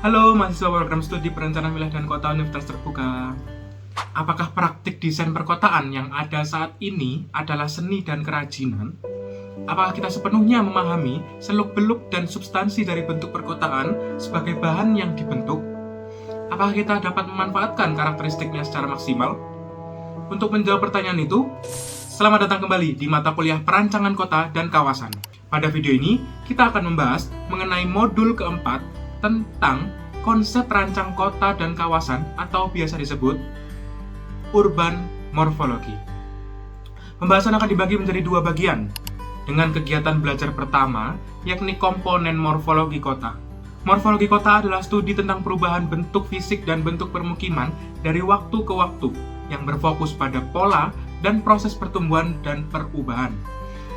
Halo mahasiswa program studi perencanaan wilayah dan kota Universitas Terbuka. Apakah praktik desain perkotaan yang ada saat ini adalah seni dan kerajinan? Apakah kita sepenuhnya memahami seluk-beluk dan substansi dari bentuk perkotaan sebagai bahan yang dibentuk? Apakah kita dapat memanfaatkan karakteristiknya secara maksimal? Untuk menjawab pertanyaan itu, selamat datang kembali di mata kuliah Perancangan Kota dan Kawasan. Pada video ini, kita akan membahas mengenai modul keempat tentang konsep rancang kota dan kawasan atau biasa disebut urban morfologi. Pembahasan akan dibagi menjadi dua bagian, dengan kegiatan belajar pertama, yakni komponen morfologi kota. Morfologi kota adalah studi tentang perubahan bentuk fisik dan bentuk permukiman dari waktu ke waktu, yang berfokus pada pola dan proses pertumbuhan dan perubahan.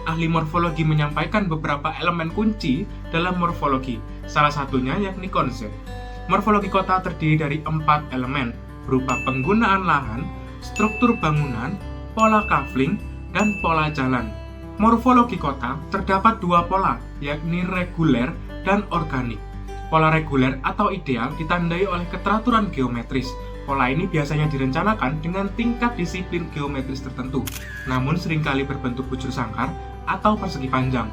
Ahli morfologi menyampaikan beberapa elemen kunci dalam morfologi, salah satunya yakni konsep. Morfologi kota terdiri dari 4 elemen, berupa penggunaan lahan, struktur bangunan, pola kafling, dan pola jalan. Morfologi kota terdapat 2 pola, yakni reguler dan organik. Pola reguler atau ideal ditandai oleh keteraturan geometris. Pola ini biasanya direncanakan dengan tingkat disiplin geometris tertentu, namun seringkali berbentuk bujur sangkar atau persegi panjang.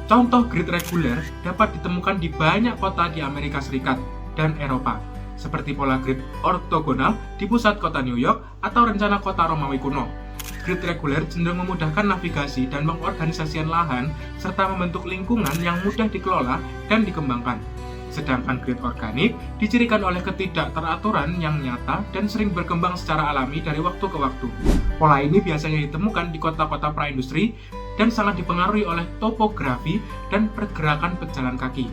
Contoh grid reguler dapat ditemukan di banyak kota di Amerika Serikat dan Eropa, seperti pola grid ortogonal di pusat kota New York atau rencana kota Romawi kuno. Grid reguler cenderung memudahkan navigasi dan pengorganisasian lahan, serta membentuk lingkungan yang mudah dikelola dan dikembangkan. Sedangkan grid organik dicirikan oleh ketidakteraturan yang nyata dan sering berkembang secara alami dari waktu ke waktu. Pola ini biasanya ditemukan di kota-kota praindustri dan sangat dipengaruhi oleh topografi dan pergerakan pejalan kaki.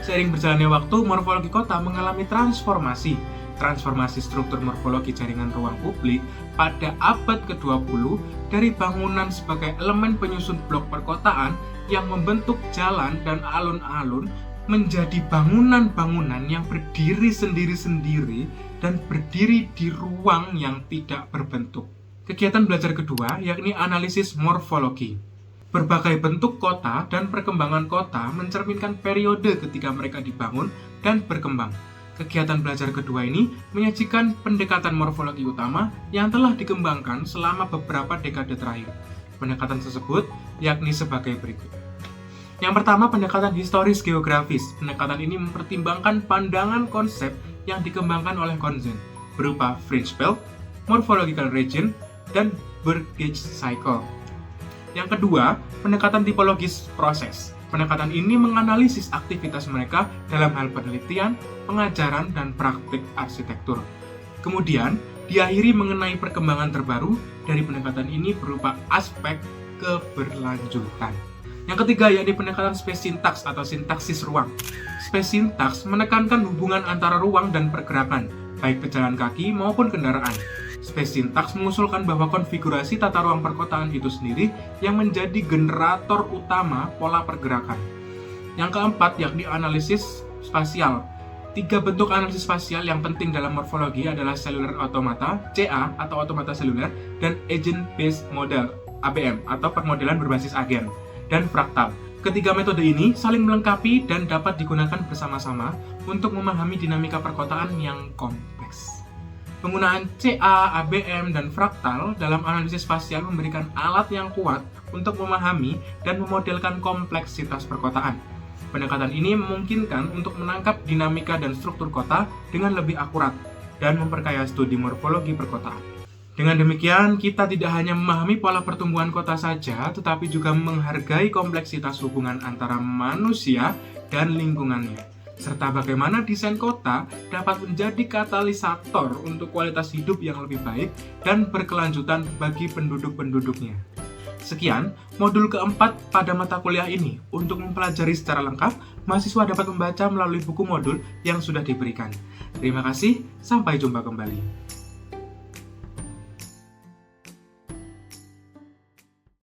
Seiring berjalannya waktu, morfologi kota mengalami transformasi. Transformasi struktur morfologi jaringan ruang publik pada abad ke-20 dari bangunan sebagai elemen penyusun blok perkotaan yang membentuk jalan dan alun-alun menjadi bangunan-bangunan yang berdiri sendiri-sendiri dan berdiri di ruang yang tidak berbentuk. Kegiatan belajar kedua yakni analisis morfologi. Berbagai bentuk kota dan perkembangan kota mencerminkan periode ketika mereka dibangun dan berkembang. Kegiatan belajar kedua ini menyajikan pendekatan morfologi utama yang telah dikembangkan selama beberapa dekade terakhir. Pendekatan tersebut yakni sebagai berikut. Yang pertama, pendekatan historis geografis. Pendekatan ini mempertimbangkan pandangan konsep yang dikembangkan oleh Konzen, berupa fringe belt, morphological region, dan bird gauge cycle. Yang kedua, pendekatan tipologis proses. Pendekatan ini menganalisis aktivitas mereka dalam hal penelitian, pengajaran, dan praktik arsitektur. Kemudian, diakhiri mengenai perkembangan terbaru dari pendekatan ini berupa aspek keberlanjutan. Yang ketiga yakni pendekatan space syntax atau sintaksis ruang. Space syntax menekankan hubungan antara ruang dan pergerakan, baik pejalan kaki maupun kendaraan. Space syntax mengusulkan bahwa konfigurasi tata ruang perkotaan itu sendiri yang menjadi generator utama pola pergerakan. Yang keempat yakni analisis spasial. 3 bentuk analisis spasial yang penting dalam morfologi adalah cellular automata, CA atau automata seluler, dan agent based model, ABM atau permodelan berbasis agen, dan fraktal. Ketiga metode ini saling melengkapi dan dapat digunakan bersama-sama untuk memahami dinamika perkotaan yang kompleks. Penggunaan CA, ABM, dan fraktal dalam analisis spasial memberikan alat yang kuat untuk memahami dan memodelkan kompleksitas perkotaan. Pendekatan ini memungkinkan untuk menangkap dinamika dan struktur kota dengan lebih akurat dan memperkaya studi morfologi perkotaan. Dengan demikian, kita tidak hanya memahami pola pertumbuhan kota saja, tetapi juga menghargai kompleksitas hubungan antara manusia dan lingkungannya, serta bagaimana desain kota dapat menjadi katalisator untuk kualitas hidup yang lebih baik dan berkelanjutan bagi penduduk-penduduknya. Sekian, modul keempat pada mata kuliah ini. Untuk mempelajari secara lengkap, mahasiswa dapat membaca melalui buku modul yang sudah diberikan. Terima kasih, sampai jumpa kembali.